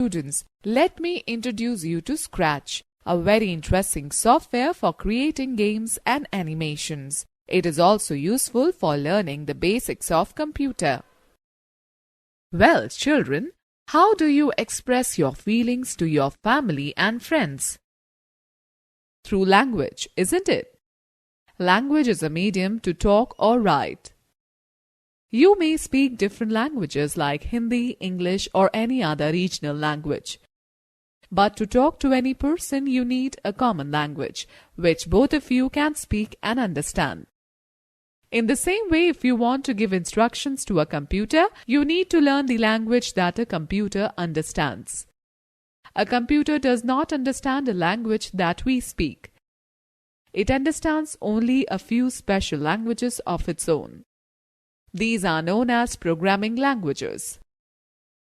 Students, let me introduce you to Scratch, a very interesting software for creating games and animations. It is also useful for learning the basics of computer. Well, children, how do you express your feelings to your family and friends? Through language, isn't it? Language is a medium to talk or write. You may speak different languages like Hindi, English, or any other regional language. But to talk to any person, you need a common language, which both of you can speak and understand. In the same way, if you want to give instructions to a computer, you need to learn the language that a computer understands. A computer does not understand a language that we speak. It understands only a few special languages of its own. These are known as programming languages.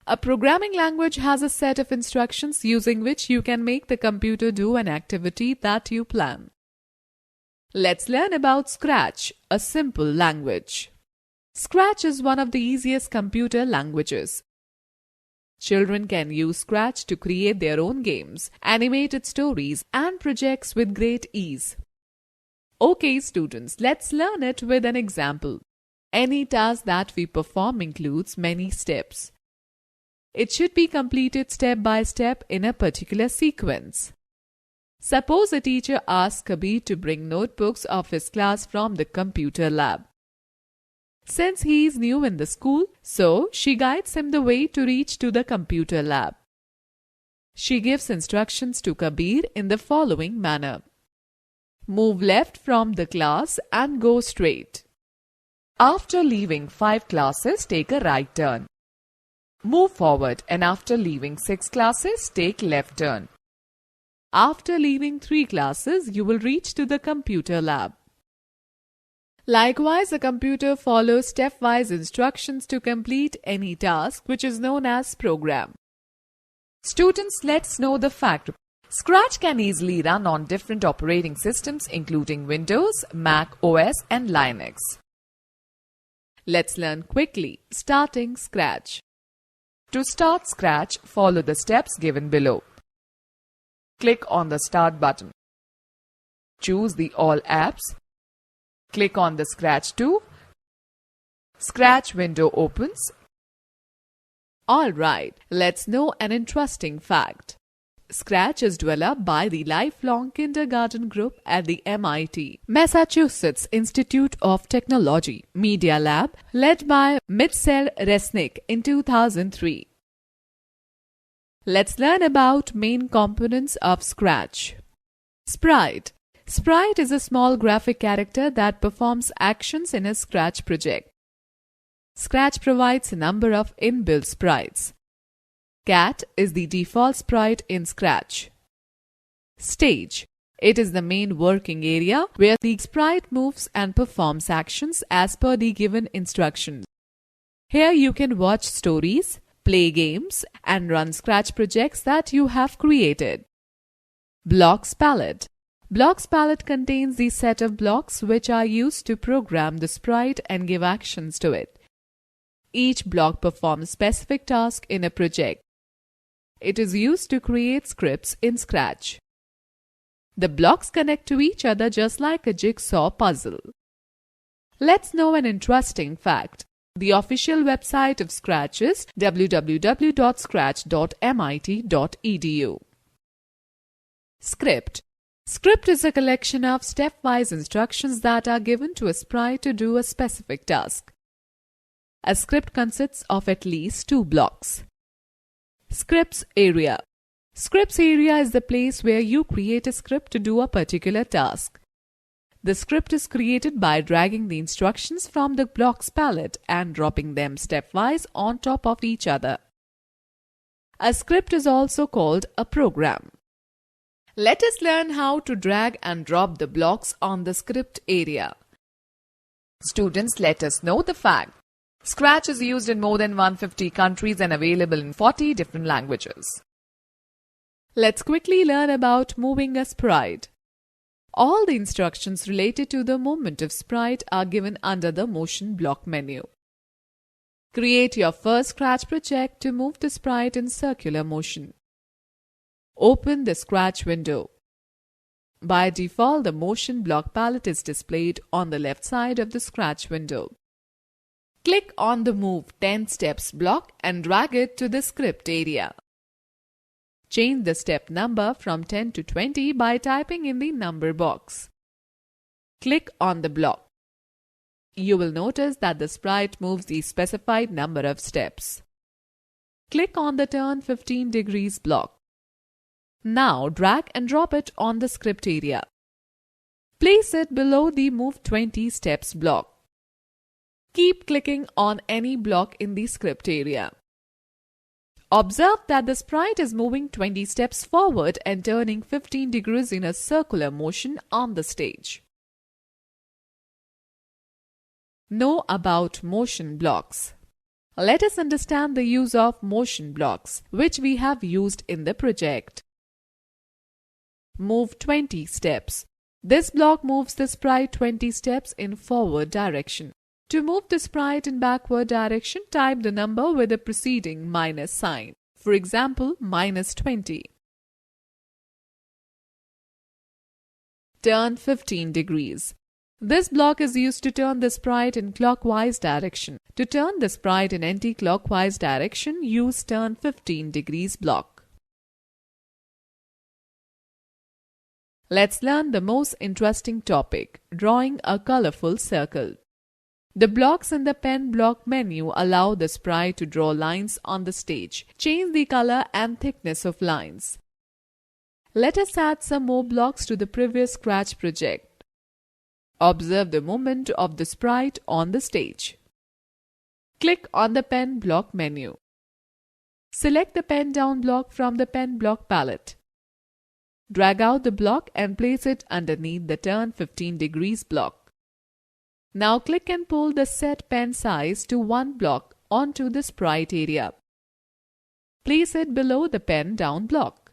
A programming language has a set of instructions using which you can make the computer do an activity that you plan. Let's learn about Scratch, a simple language. Scratch is one of the easiest computer languages. Children can use Scratch to create their own games, animated stories, and projects with great ease. Okay, students, let's learn it with an example. Any task that we perform includes many steps. It should be completed step by step in a particular sequence. Suppose a teacher asks Kabir to bring notebooks of his class from the computer lab. Since he is new in the school, so she guides him the way to reach to the computer lab. She gives instructions to Kabir in the following manner. Move left from the class and go straight. After leaving 5 classes, take a right turn. Move forward, and after leaving 6 classes, take left turn. After leaving 3 classes, you will reach to the computer lab. Likewise, a computer follows stepwise instructions to complete any task, which is known as program. Students, let's know the fact. Scratch can easily run on different operating systems including Windows, Mac OS and Linux. Let's learn quickly, starting Scratch. To start Scratch, follow the steps given below. Click on the Start button. Choose the All apps. Click on the Scratch 2. Scratch window opens. Alright, let's know an interesting fact. Scratch is developed by the Lifelong Kindergarten Group at the MIT, Massachusetts Institute of Technology, Media Lab, led by Mitchell Resnick in 2003. Let's learn about main components of Scratch. Sprite. Sprite is a small graphic character that performs actions in a Scratch project. Scratch provides a number of inbuilt sprites. Cat is the default sprite in Scratch. Stage. It is the main working area where the sprite moves and performs actions as per the given instructions. Here you can watch stories, play games, and run Scratch projects that you have created. Blocks palette. Blocks palette contains the set of blocks which are used to program the sprite and give actions to it. Each block performs specific task in a project. It is used to create scripts in Scratch. The blocks connect to each other just like a jigsaw puzzle. Let's know an interesting fact. The official website of Scratch is www.scratch.mit.edu. Script. Script is a collection of stepwise instructions that are given to a sprite to do a specific task. A script consists of at least 2 blocks. Scripts area. Scripts area is the place where you create a script to do a particular task. The script is created by dragging the instructions from the blocks palette and dropping them stepwise on top of each other. A script is also called a program. Let us learn how to drag and drop the blocks on the script area. Students, let us know the fact. Scratch is used in more than 150 countries and available in 40 different languages. Let's quickly learn about moving a sprite. All the instructions related to the movement of sprite are given under the Motion block menu. Create your first Scratch project to move the sprite in circular motion. Open the Scratch window. By default, the motion block palette is displayed on the left side of the Scratch window. Click on the Move 10 Steps block and drag it to the script area. Change the step number from 10 to 20 by typing in the number box. Click on the block. You will notice that the sprite moves the specified number of steps. Click on the Turn 15 degrees block. Now drag and drop it on the script area. Place it below the Move 20 Steps block. Keep clicking on any block in the script area. Observe that the sprite is moving 20 steps forward and turning 15 degrees in a circular motion on the stage. Know about motion blocks. Let us understand the use of motion blocks, which we have used in the project. Move 20 steps. This block moves the sprite 20 steps in forward direction. To move the sprite in backward direction, type the number with the preceding minus sign. For example, minus 20. Turn 15 degrees. This block is used to turn the sprite in clockwise direction. To turn the sprite in anti-clockwise direction, use Turn 15 degrees block. Let's learn the most interesting topic, drawing a colorful circle. The blocks in the pen block menu allow the sprite to draw lines on the stage. Change the color and thickness of lines. Let us add some more blocks to the previous Scratch project. Observe the movement of the sprite on the stage. Click on the pen block menu. Select the pen down block from the pen block palette. Drag out the block and place it underneath the Turn 15 degrees block. Now click and pull the set pen size to 1 block onto the sprite area. Place it below the pen down block.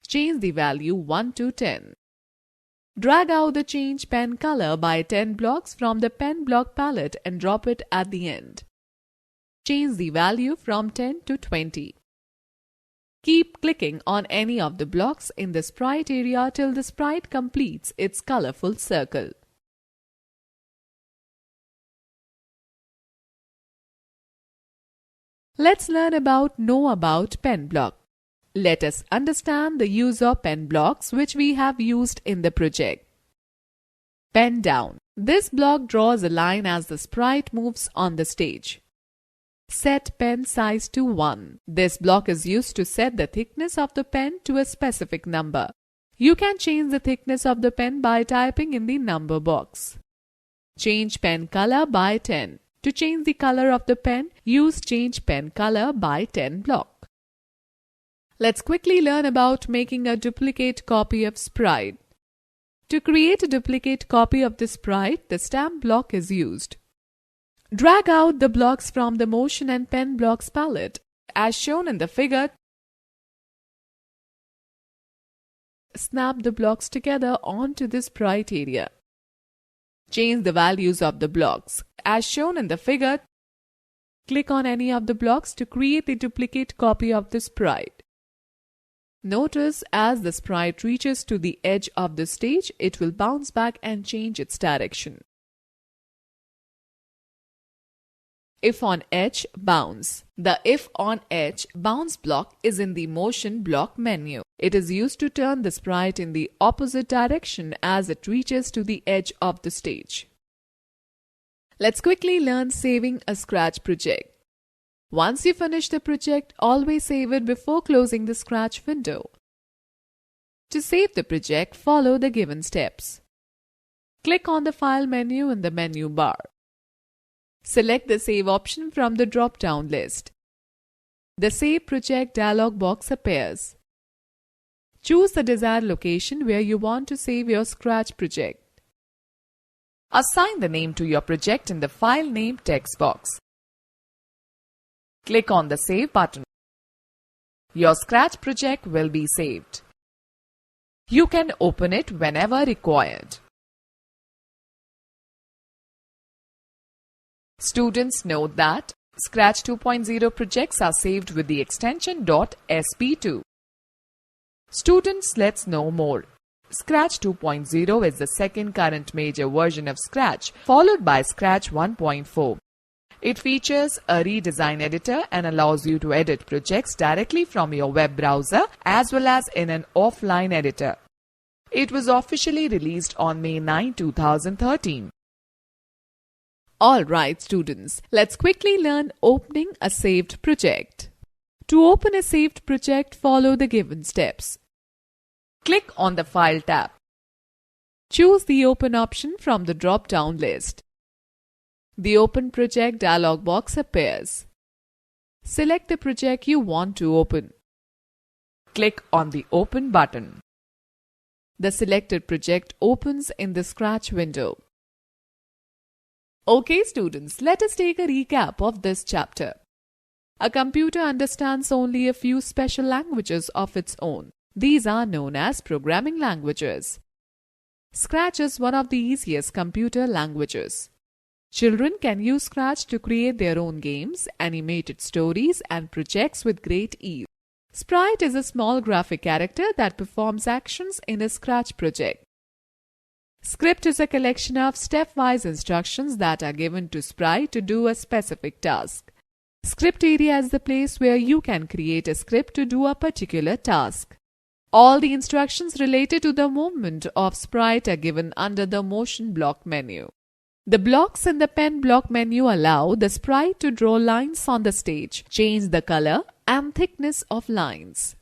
Change the value 1 to 10. Drag out the Change Pen Color by 10 blocks from the pen block palette and drop it at the end. Change the value from 10 to 20. Keep clicking on any of the blocks in the sprite area till the sprite completes its colorful circle. Let's learn about Know About Pen Block. Let us understand the use of pen blocks which we have used in the project. Pen down. This block draws a line as the sprite moves on the stage. Set pen size to 1. This block is used to set the thickness of the pen to a specific number. You can change the thickness of the pen by typing in the number box. Change pen color by 10. To change the color of the pen, use Change Pen Color by 10 block. Let's quickly learn about making a duplicate copy of sprite. To create a duplicate copy of the sprite, the stamp block is used. Drag out the blocks from the Motion and Pen Blocks palette. As shown in the figure, snap the blocks together onto the sprite area. Change the values of the blocks. As shown in the figure, click on any of the blocks to create a duplicate copy of the sprite. Notice as the sprite reaches to the edge of the stage, it will bounce back and change its direction. If on edge, bounce. The If on edge, bounce block is in the Motion block menu. It is used to turn the sprite in the opposite direction as it reaches to the edge of the stage. Let's quickly learn saving a Scratch project. Once you finish the project, always save it before closing the Scratch window. To save the project, follow the given steps. Click on the File menu in the menu bar. Select the Save option from the drop-down list. The Save Project dialog box appears. Choose the desired location where you want to save your Scratch project. Assign the name to your project in the File Name text box. Click on the Save button. Your Scratch project will be saved. You can open it whenever required. Students, note that Scratch 2.0 projects are saved with the extension .sp2. Students, let's know more. Scratch 2.0 is the second current major version of Scratch, followed by Scratch 1.4. It features a redesign editor and allows you to edit projects directly from your web browser as well as in an offline editor. It was officially released on May 9, 2013. Alright students, let's quickly learn opening a saved project. To open a saved project, follow the given steps. Click on the File tab. Choose the Open option from the drop-down list. The Open Project dialog box appears. Select the project you want to open. Click on the Open button. The selected project opens in the Scratch window. Okay students, let us take a recap of this chapter. A computer understands only a few special languages of its own. These are known as programming languages. Scratch is one of the easiest computer languages. Children can use Scratch to create their own games, animated stories, and projects with great ease. Sprite is a small graphic character that performs actions in a Scratch project. Script is a collection of stepwise instructions that are given to Sprite to do a specific task. Script area is the place where you can create a script to do a particular task. All the instructions related to the movement of Sprite are given under the Motion block menu. The blocks in the Pen block menu allow the sprite to draw lines on the stage, change the color and thickness of lines.